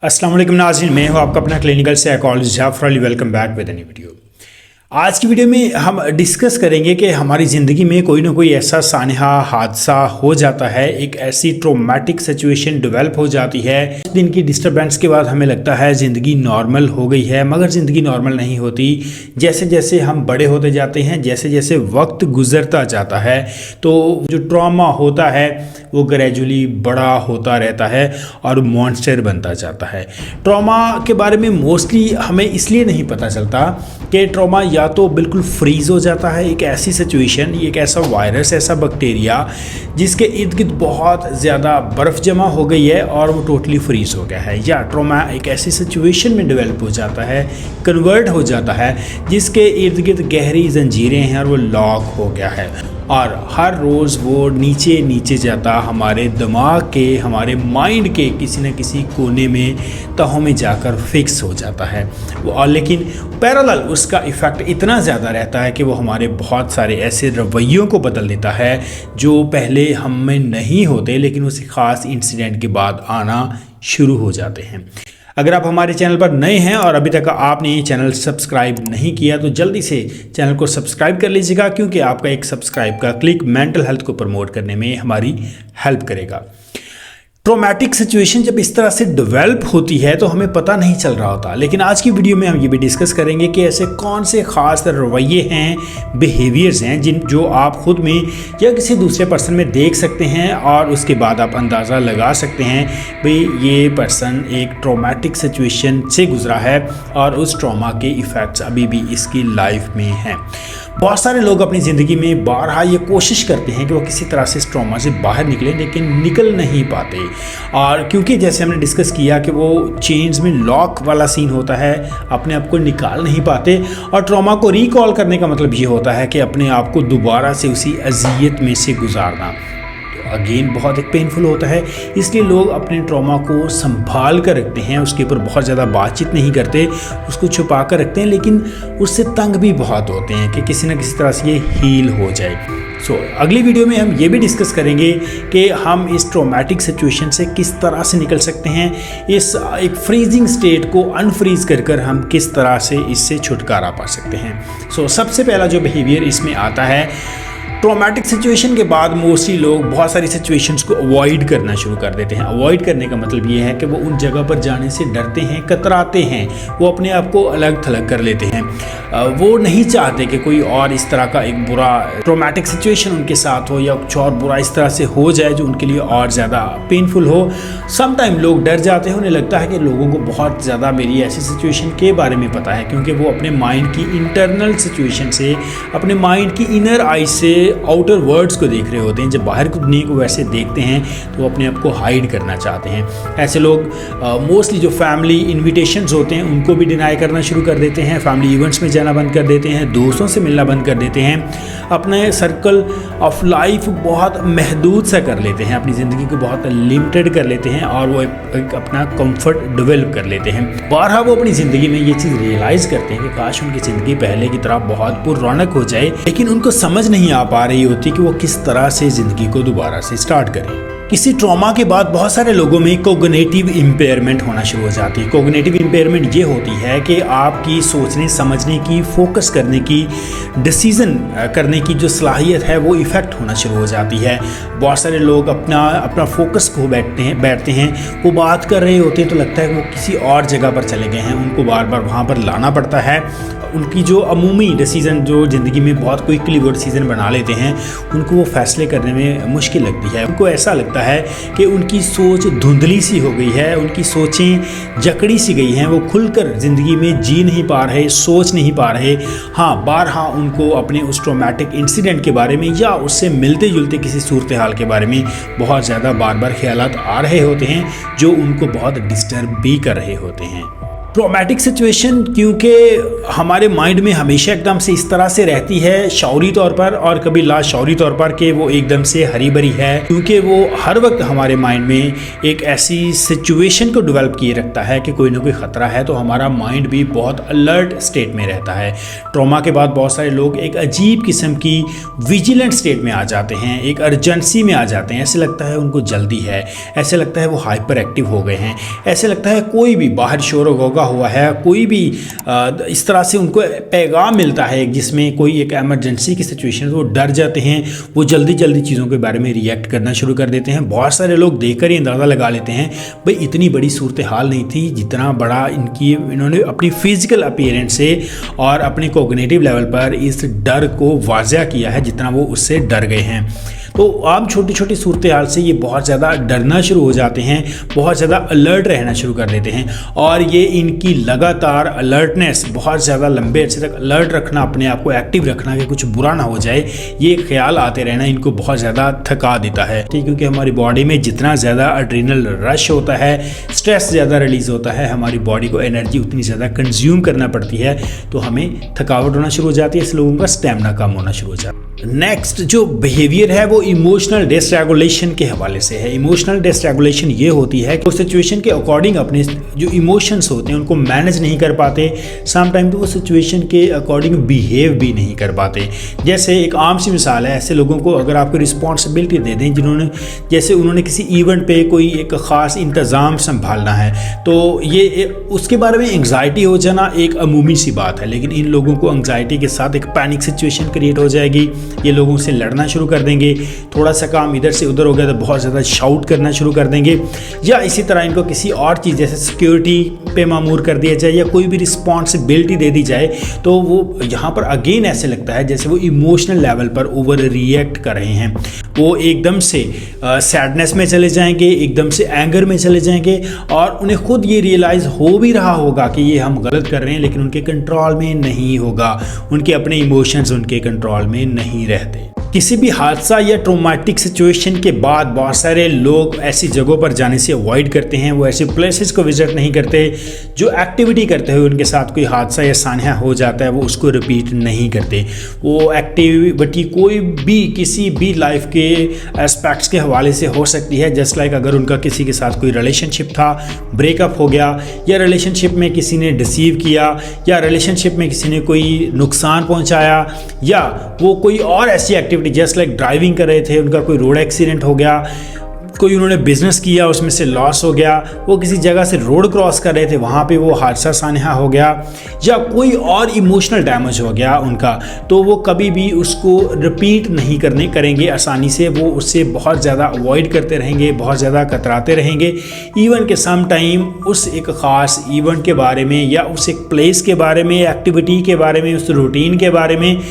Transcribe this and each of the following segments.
अस्सलाम वालेकुम नाज़रीन, मैं हूं आपका अपना clinical psychologist Jafar Ali. Welcome back with any video. आज की वीडियो में हम डिस्कस करेंगे कि हमारी ज़िंदगी में कोई ना कोई ऐसा सानहा हादसा हो जाता है, एक ऐसी ट्रॉमेटिक सिचुएशन डेवलप हो जाती है। दिन की डिस्टर्बेंस के बाद हमें लगता है ज़िंदगी नॉर्मल हो गई है, मगर ज़िंदगी नॉर्मल नहीं होती। जैसे जैसे हम बड़े होते जाते हैं, जैसे जैसे वक्त गुजरता जाता है, तो जो ट्रॉमा होता है वो ग्रेजुअली बड़ा होता रहता है और मॉन्स्टर बनता जाता है। ट्रॉमा के बारे में मोस्टली हमें इसलिए नहीं पता चलता कि ट्रॉमा या तो बिल्कुल फ्रीज़ हो जाता है, एक ऐसी सिचुएशन, एक ऐसा वायरस, ऐसा बैक्टीरिया जिसके इर्द गिर्द बहुत ज़्यादा बर्फ़ जमा हो गई है और वो टोटली फ्रीज़ हो गया है, या ट्रॉमा एक ऐसी सिचुएशन में डेवलप हो जाता है, कन्वर्ट हो जाता है जिसके इर्द गिर्द गहरी जंजीरें हैं और वो लॉक हो गया है और हर रोज़ वो नीचे नीचे जाता हमारे दिमाग के, हमारे माइंड के किसी न किसी कोने में, तहों में जाकर फिक्स हो जाता है वो। और लेकिन पैरेलल उसका इफ़ेक्ट इतना ज़्यादा रहता है कि वो हमारे बहुत सारे ऐसे रवैयों को बदल देता है जो पहले हम में नहीं होते, लेकिन उस ख़ास इंसिडेंट के बाद आना शुरू हो जाते हैं। अगर आप हमारे चैनल पर नए हैं और अभी तक आपने ये चैनल सब्सक्राइब नहीं किया तो जल्दी से चैनल को सब्सक्राइब कर लीजिएगा, क्योंकि आपका एक सब्सक्राइब का क्लिक मेंटल हेल्थ को प्रमोट करने में हमारी हेल्प करेगा। ट्रॉमेटिक सिचुएशन जब इस तरह से डेवलप होती है तो हमें पता नहीं चल रहा होता, लेकिन आज की वीडियो में हम ये भी डिस्कस करेंगे कि ऐसे कौन से ख़ास रवैये हैं, बिहेवियर्स हैं जो आप ख़ुद में या किसी दूसरे पर्सन में देख सकते हैं और उसके बाद आप अंदाज़ा लगा सकते हैं भाई ये पर्सन एक ट्रॉमेटिक सिचुएशन से गुजरा है और उस ट्रॉमा के इफ़ेक्ट्स अभी भी इसकी लाइफ में हैं। बहुत सारे लोग अपनी ज़िंदगी में बारहा ये कोशिश करते हैं कि वो किसी तरह से इस ट्रॉमा से बाहर निकलें, लेकिन निकल नहीं पाते। और क्योंकि जैसे हमने डिस्कस किया कि वो चेन्स में लॉक वाला सीन होता है, अपने आप को निकाल नहीं पाते। और ट्रॉमा को रिकॉल करने का मतलब ये होता है कि अपने आप को दोबारा से उसी अज़ियत में से गुजारना अगेन बहुत एक पेनफुल होता है। इसलिए लोग अपने ट्रॉमा को संभाल कर रखते हैं, उसके ऊपर बहुत ज़्यादा बातचीत नहीं करते, उसको छुपा कर रखते हैं, लेकिन उससे तंग भी बहुत होते हैं कि किसी न किसी तरह से ये हील हो जाए। अगली वीडियो में हम ये भी डिस्कस करेंगे कि हम इस ट्रॉमेटिक सिचुएशन से किस तरह से निकल सकते हैं, इस एक फ्रीजिंग स्टेट को अनफ्रीज कर हम किस तरह से इससे छुटकारा पा सकते हैं। सबसे पहला जो बिहेवियर इसमें आता है, ट्रॉमेटिक सिचुएशन के बाद मोस्टली लोग बहुत सारी सिचुएशंस को अवॉइड करना शुरू कर देते हैं। अवॉइड करने का मतलब ये है कि वो उन जगह पर जाने से डरते हैं, कतराते हैं, वो अपने आप को अलग थलग कर लेते हैं। वो नहीं चाहते कि कोई और इस तरह का एक बुरा ट्रॉमेटिक सिचुएशन उनके साथ हो या कुछ और बुरा इस तरह से हो जाए जो उनके लिए और ज़्यादा पेनफुल हो। समटाइम लोग डर जाते हैं, उन्हें लगता है कि लोगों को बहुत ज़्यादा मेरी ऐसी सिचुएशन के बारे में पता है, क्योंकि वो अपने माइंड की इंटरनल सिचुएशन से, अपने माइंड की इनर आई से आउटर वर्ड्स को देख रहे होते हैं। जब बाहर की दुनिया को वैसे देखते हैं तो वो अपने आप को हाइड करना चाहते हैं। ऐसे लोग मोस्टली जो फैमिली इन्विटेशंस होते हैं उनको भी डिनाई करना शुरू कर देते हैं, फैमिली इवेंट्स में जाना बंद कर देते हैं, दोस्तों से मिलना बंद कर देते हैं, अपने सर्कल ऑफ लाइफ बहुत महदूद सा कर लेते हैं, अपनी ज़िंदगी को बहुत लिमिटेड कर लेते हैं और वो एक अपना कंफर्ट डेवलप कर लेते हैं। बारहा वो अपनी ज़िंदगी में ये चीज़ रियलाइज़ करते हैं कि काश उनकी ज़िंदगी पहले की तरह बहुत पुररौनक हो जाए, लेकिन उनको समझ नहीं आ पा रही होती कि वो किस तरह से ज़िंदगी को दोबारा से स्टार्ट करें। किसी ट्रॉमा के बाद बहुत सारे लोगों में कोग्निटिव इम्पेयरमेंट होना शुरू हो जाती है। कोग्निटिव इम्पेयरमेंट ये होती है कि आपकी सोचने समझने की, फोकस करने की, डिसीज़न करने की जो सलाहियत है वो इफ़ेक्ट होना शुरू हो जाती है। बहुत सारे लोग अपना फोकस खो बैठते हैं, वो बात कर रहे होते हैं तो लगता है कि वो किसी और जगह पर चले गए हैं, उनको बार बार वहाँ पर लाना पड़ता है। उनकी जो अमूमी डिसीज़न जो ज़िंदगी में बहुत क्विकली वो डिसीज़न बना लेते हैं, उनको वो फैसले करने में मुश्किल लगती है। उनको ऐसा लगता है कि उनकी सोच धुंधली सी हो गई है, उनकी सोचें जकड़ी सी गई हैं, वो खुलकर ज़िंदगी में जी नहीं पा रहे, सोच नहीं पा रहे। हाँ, बारहा उनको अपने उस ट्रॉमेटिक इंसिडेंट के बारे में या उससे मिलते जुलते किसी सूरत हाल के बारे में बहुत ज़्यादा बार बार ख्यालात आ रहे होते हैं जो उनको बहुत डिस्टर्ब भी कर रहे होते हैं। ट्रॉमेटिक सिचुएशन क्योंकि हमारे माइंड में हमेशा एकदम से इस तरह से रहती है शौरी तौर पर और कभी लाशौरी तौर पर कि वो एकदम से हरी भरी है, क्योंकि वो हर वक्त हमारे माइंड में एक ऐसी सिचुएशन को डेवलप किए रखता है कि कोई ना कोई ख़तरा है, तो हमारा माइंड भी बहुत अलर्ट स्टेट में रहता है। ट्रॉमा के बाद बहुत सारे लोग एक अजीब किस्म की विजिलेंट स्टेट में आ जाते हैं, एक अर्जेंसी में आ जाते हैं। ऐसे लगता है उनको जल्दी है, ऐसे लगता है वो हाइपर एक्टिव हो गए हैं, ऐसे लगता है कोई भी बाहर शोर गोगा हुआ है, कोई भी इस तरह से उनको पैगाम मिलता है जिसमें कोई एक इमरजेंसी की सिचुएशन, वो डर जाते हैं, वो जल्दी जल्दी चीज़ों के बारे में रिएक्ट करना शुरू कर देते हैं। बहुत सारे लोग देखकर ही अंदाज़ा लगा लेते हैं भाई इतनी बड़ी सूरत हाल नहीं थी जितना बड़ा इन्होंने अपनी फिजिकल अपीयरेंस से और अपने कोग्निटिव लेवल पर इस डर को वाज़ह किया है जितना वो उससे डर गए हैं। तो आम छोटी छोटी सूरत हाल से ये बहुत ज़्यादा डरना शुरू हो जाते हैं, बहुत ज़्यादा अलर्ट रहना शुरू कर देते हैं, और ये इनकी लगातार अलर्टनेस, बहुत ज़्यादा लंबे अर्से तक अलर्ट रखना, अपने आप को एक्टिव रखना कि कुछ बुरा ना हो जाए, ये ख्याल आते रहना इनको बहुत ज़्यादा थका देता है। ठीक, क्योंकि हमारी बॉडी में जितना ज़्यादा एड्रेनल रश होता है, स्ट्रेस ज़्यादा रिलीज़ होता है, हमारी बॉडी को एनर्जी उतनी ज़्यादा कंज्यूम करना पड़ती है, तो हमें थकावट होना शुरू हो जाती है, इस लोगों का स्टेमिना कम होना शुरू हो जाता है। नेक्स्ट जो बिहेवियर है वो इमोशनल डिसरेगुलेशन के हवाले से है। इमोशनल डिसरेगुलेशन ये होती है कि उस सिचुएशन के अकॉर्डिंग अपने जो इमोशंस होते हैं उनको मैनेज नहीं कर पाते, समटाइम तो वो सिचुएशन के अकॉर्डिंग बिहेव भी नहीं कर पाते। जैसे एक आम सी मिसाल है, ऐसे लोगों को अगर आपको रिस्पॉन्सिबिलिटी दे दें जिन्होंने, जैसे उन्होंने किसी इवेंट पे कोई एक ख़ास इंतज़ाम संभालना है, तो ये उसके बारे में एंग्जाइटी हो जाना एक अमूमी सी बात है, लेकिन इन लोगों को एंग्जाइटी के साथ एक पैनिक सिचुएशन क्रिएट हो जाएगी, ये लोगों से लड़ना शुरू कर देंगे, थोड़ा सा काम इधर से उधर हो गया तो बहुत ज़्यादा शाउट करना शुरू कर देंगे, या इसी तरह इनको किसी और चीज़ जैसे सिक्योरिटी पे मामूर कर दिया जाए या कोई भी रिस्पॉन्सिबिलिटी दे दी जाए, तो वो यहाँ पर अगेन ऐसे लगता है जैसे वो इमोशनल लेवल पर ओवर रिएक्ट कर रहे हैं। वो एकदम से सैडनेस में चले जाएंगे, एकदम से एंगर में चले जाएंगे, और उन्हें खुद ये रियलाइज़ हो भी रहा होगा कि ये हम गलत कर रहे हैं, लेकिन उनके कंट्रोल में नहीं होगा, उनके अपने इमोशंस उनके कंट्रोल में नहीं रहते। किसी भी हादसा या ट्रॉमेटिक सिचुएशन के बाद बहुत सारे लोग ऐसी जगहों पर जाने से अवॉइड करते हैं, वो ऐसे प्लेसेस को विजिट नहीं करते, जो एक्टिविटी करते हुए उनके साथ कोई हादसा या सान्या हो जाता है वो उसको रिपीट नहीं करते। वो एक्टिविटी कोई भी किसी भी लाइफ के एस्पेक्ट्स के हवाले से हो सकती है, जस्ट लाइक अगर उनका किसी के साथ कोई रिलेशनशिप था, ब्रेकअप हो गया, या रिलेशनशिप में किसी ने डिसीव किया, या रिलेशनशिप में किसी ने कोई नुकसान पहुँचाया, या वो कोई और ऐसी एक्टिविटी जस्ट लाइक ड्राइविंग कर रहे थे, उनका कोई रोड एक्सीडेंट हो गया, कोई उन्होंने बिजनेस किया उसमें से लॉस हो गया, वो किसी जगह से रोड क्रॉस कर रहे थे वहाँ पे वो हादसा सान्या हो गया, या कोई और इमोशनल डैमेज हो गया उनका, तो वो कभी भी उसको रिपीट नहीं करेंगे आसानी से, वो उससे बहुत ज़्यादा अवॉइड करते रहेंगे, बहुत ज़्यादा कतराते रहेंगे। इवन के सम टाइम उस एक ख़ास इवेंट के बारे में या उस एक प्लेस के बारे में, एक्टिविटी के बारे में, उस रूटीन के बारे में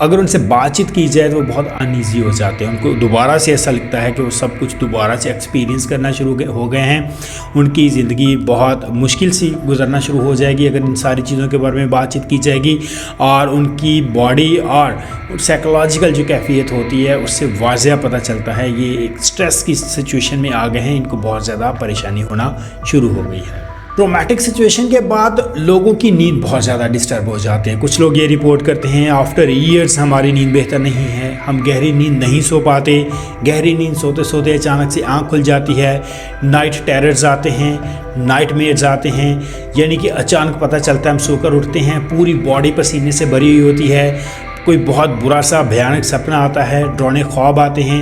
अगर उनसे बातचीत की जाए तो वो बहुत अनईजी हो जाते हैं, उनको दोबारा से ऐसा लगता है कि वो सब कुछ दोबारा से एक्सपीरियंस करना शुरू हो गए हैं, उनकी ज़िंदगी बहुत मुश्किल सी गुजरना शुरू हो जाएगी अगर इन सारी चीज़ों के बारे में बातचीत की जाएगी, और उनकी बॉडी और साइकोलॉजिकल जो कैफियत होती है उससे वाज़ह पता चलता है ये एक स्ट्रेस की सिचुएशन में आ गए हैं, इनको बहुत ज़्यादा परेशानी होना शुरू हो गई है। ट्रॉमेटिक सिचुएशन के बाद लोगों की नींद बहुत ज़्यादा डिस्टर्ब हो जाते हैं। कुछ लोग ये रिपोर्ट करते हैं आफ्टर ईयर्स हमारी नींद बेहतर नहीं है, हम गहरी नींद नहीं सो पाते, गहरी नींद सोते सोते अचानक से आँख खुल जाती है, नाइट टेरर्स आते हैं, नाइटमेयर्स आते हैं, यानी कि अचानक पता चलता है हम सोकर उठते हैं पूरी बॉडी पसीने से भरी हुई होती है, कोई बहुत बुरा सा भयानक सपना आता है, डरावने ख्वाब आते हैं,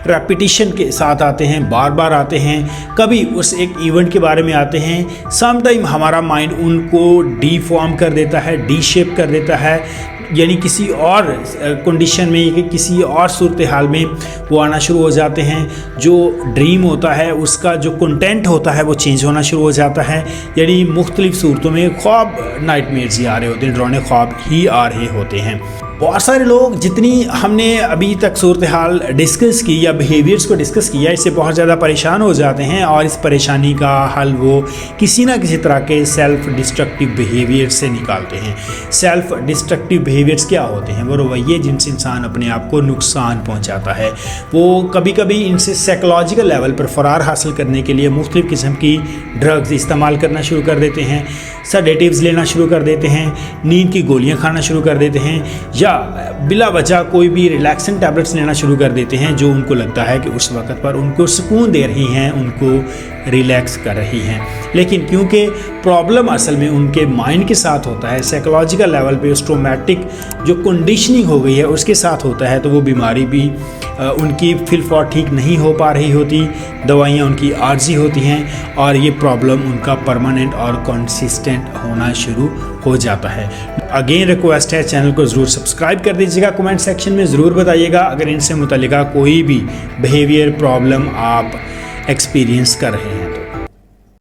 रेपिटिशन के साथ आते हैं, बार बार आते हैं, कभी उस एक इवेंट के बारे में आते हैं, सम टाइम हमारा माइंड उनको डीफॉर्म कर देता है, डी शेप कर देता है, यानी किसी और कंडीशन में, किसी और सूरत हाल में वो आना शुरू हो जाते हैं, जो ड्रीम होता है उसका जो कंटेंट होता है वो चेंज होना शुरू हो जाता है, यानी मुख्तलिफ सूरतों में ख्वाब नाइटमेयर्स ही आ रहे होते हैं, डरावने ख्वाब ही आ रहे होते हैं। बहुत सारे लोग, जितनी हमने अभी तक सूरत हाल डिस्कस की या बिहेवियर्स को डिस्कस किया, इससे बहुत ज़्यादा परेशान हो जाते हैं और इस परेशानी का हल वो किसी ना किसी तरह के सेल्फ डिस्ट्रक्टिव बिहेवियर से निकालते हैं। सेल्फ डिस्ट्रक्टिव बिहेवियर्स क्या होते हैं? वो रवैये जिनसे इंसान अपने आप को नुकसान पहुँचाता है। वो कभी कभी इनसे साइकोलॉजिकल लेवल पर फ़रार हासिल करने के लिए मुख्तलिफ़ किस्म की ड्रग्स इस्तेमाल करना शुरू कर देते हैं, सेडेटिव्स लेना शुरू कर देते हैं, नींद की गोलियाँ खाना शुरू कर देते हैं, या बिला वजह कोई भी रिलैक्सेंट टैबलेट्स लेना शुरू कर देते हैं जो उनको लगता है कि उस वक्त पर उनको सुकून दे रही हैं, उनको रिलैक्स कर रही हैं। लेकिन क्योंकि प्रॉब्लम असल में उनके माइंड के साथ होता है, साइकोलॉजिकल लेवल पे उस ट्रोमेटिक जो कंडीशनिंग हो गई है उसके साथ होता है, तो वो बीमारी भी उनकी फिलफॉर ठीक नहीं हो पा रही होती, दवाइयाँ उनकी आर्जी होती हैं और ये प्रॉब्लम उनका परमानेंट और कंसिस्टेंट होना शुरू हो जाता है। अगेन रिक्वेस्ट है, चैनल को ज़रूर सब्सक्राइब कर दीजिएगा, कमेंट सेक्शन में ज़रूर बताइएगा अगर इनसे मुतल्लिका कोई भी बिहेवियर प्रॉब्लम आप एक्सपीरियंस कर रहे हैं।